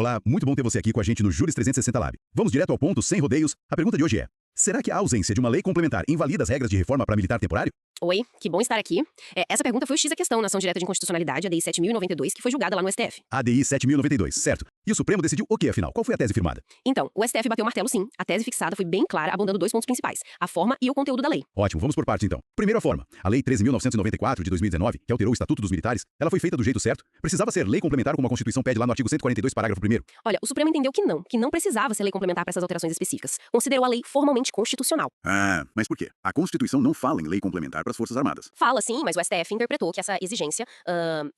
Olá, muito bom ter você aqui com a gente no Juris 360 Lab. Vamos direto ao ponto, sem rodeios. A pergunta de hoje é: será que a ausência de uma lei complementar invalida as regras de reforma para militar temporário? Oi, que bom estar aqui. Essa pergunta foi o X da questão na ação direta de inconstitucionalidade, a DI 7.092, que foi julgada lá no STF. ADI 7092, certo. E o Supremo decidiu o que, afinal? Qual foi a tese firmada? Então, o STF bateu o martelo sim. A tese fixada foi bem clara, abordando dois pontos principais: a forma e o conteúdo da lei. Ótimo, vamos por partes então. Primeiro a forma. A Lei 13.994 de 2019, que alterou o Estatuto dos Militares, ela foi feita do jeito certo? Precisava ser lei complementar como a Constituição pede lá no artigo 142, parágrafo 1º? Olha, o Supremo entendeu que não precisava ser lei complementar para essas alterações específicas. Considerou a lei formalmente constitucional. Ah, mas por quê? A Constituição não fala em lei complementar para as Forças Armadas. Fala sim, mas o STF interpretou que essa exigência,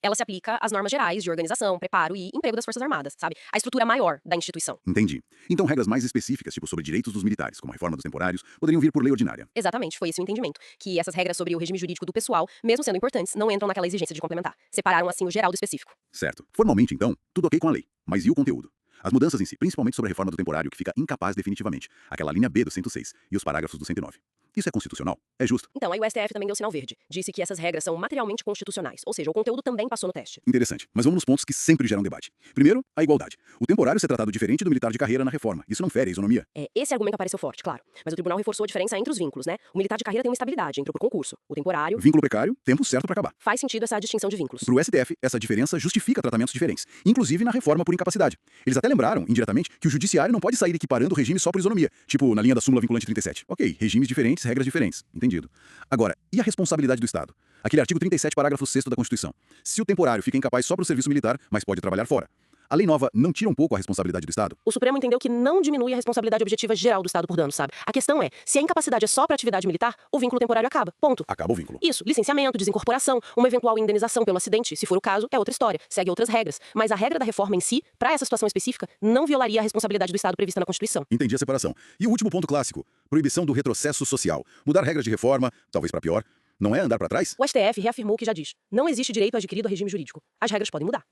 ela se aplica às normas gerais de organização, preparo e emprego das Forças Armadas, sabe? A estrutura maior da instituição. Entendi. Então regras mais específicas, tipo sobre direitos dos militares, como a reforma dos temporários, poderiam vir por lei ordinária. Exatamente, foi esse o entendimento. Que essas regras sobre o regime jurídico do pessoal, mesmo sendo importantes, não entram naquela exigência de complementar. Separaram, assim, o geral do específico. Certo. Formalmente, então, tudo ok com a lei. Mas e o conteúdo? As mudanças em si, principalmente sobre a reforma do temporário, que fica incapaz definitivamente. Aquela linha B do 106 e os parágrafos do 109. Isso é constitucional? É justo? Então, aí o STF também deu sinal verde. Disse que essas regras são materialmente constitucionais, ou seja, o conteúdo também passou no teste. Interessante. Mas vamos nos pontos que sempre geram debate. Primeiro, a igualdade. O temporário ser tratado diferente do militar de carreira na reforma. Isso não fere a isonomia? Esse argumento apareceu forte, claro. Mas o tribunal reforçou a diferença entre os vínculos, né? O militar de carreira tem uma estabilidade, entrou por concurso. O temporário... Vínculo precário, tempo certo para acabar. Faz sentido essa distinção de vínculos. Para o STF, essa diferença justifica tratamentos diferentes, inclusive na reforma por incapacidade. Eles até lembraram, indiretamente, que o judiciário não pode sair equiparando o regime só por isonomia, tipo na linha da súmula vinculante 37. Ok, regimes diferentes, regras diferentes. Entendido. Agora, e a responsabilidade do Estado? Aquele artigo 37, parágrafo 6º da Constituição. Se o temporário fica incapaz só para o serviço militar, mas pode trabalhar fora. A lei nova não tira um pouco a responsabilidade do Estado? O Supremo entendeu que não diminui a responsabilidade objetiva geral do Estado por dano, sabe? A questão é, se a incapacidade é só para atividade militar, o vínculo temporário acaba. Ponto. Acaba o vínculo. Isso, licenciamento, desincorporação, uma eventual indenização pelo acidente, se for o caso, é outra história, segue outras regras. Mas a regra da reforma em si, para essa situação específica, não violaria a responsabilidade do Estado prevista na Constituição. Entendi a separação. E o último ponto clássico, proibição do retrocesso social. Mudar regras de reforma, talvez para pior, não é andar para trás? O STF reafirmou que já diz, não existe direito adquirido a regime jurídico. As regras podem mudar.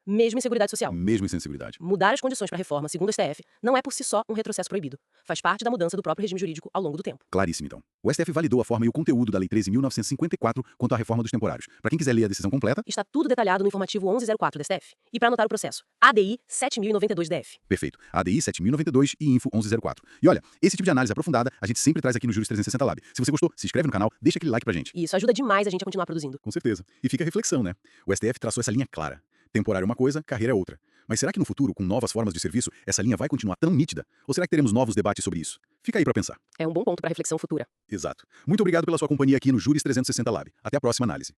Mesmo em seguridade social. Mesmo em sensibilidade. Mudar as condições para a reforma, segundo o STF, não é por si só um retrocesso proibido. Faz parte da mudança do próprio regime jurídico ao longo do tempo. Claríssimo, então. O STF validou a forma e o conteúdo da Lei 13.954 quanto à reforma dos temporários. Para quem quiser ler a decisão completa... Está tudo detalhado no informativo 1104 do STF. E para anotar o processo, ADI 7092-DF. Perfeito. ADI 7092 e Info 1104. E olha, esse tipo de análise aprofundada a gente sempre traz aqui no Juris 360 Lab. Se você gostou, se inscreve no canal, deixa aquele like pra gente. E isso ajuda demais a gente a continuar produzindo. Com certeza. E fica a reflexão, né? O STF traçou essa linha clara. Temporário é uma coisa, carreira é outra. Mas será que no futuro, com novas formas de serviço, essa linha vai continuar tão nítida? Ou será que teremos novos debates sobre isso? Fica aí pra pensar. É um bom ponto para reflexão futura. Exato. Muito obrigado pela sua companhia aqui no Juris 360 Lab. Até a próxima análise.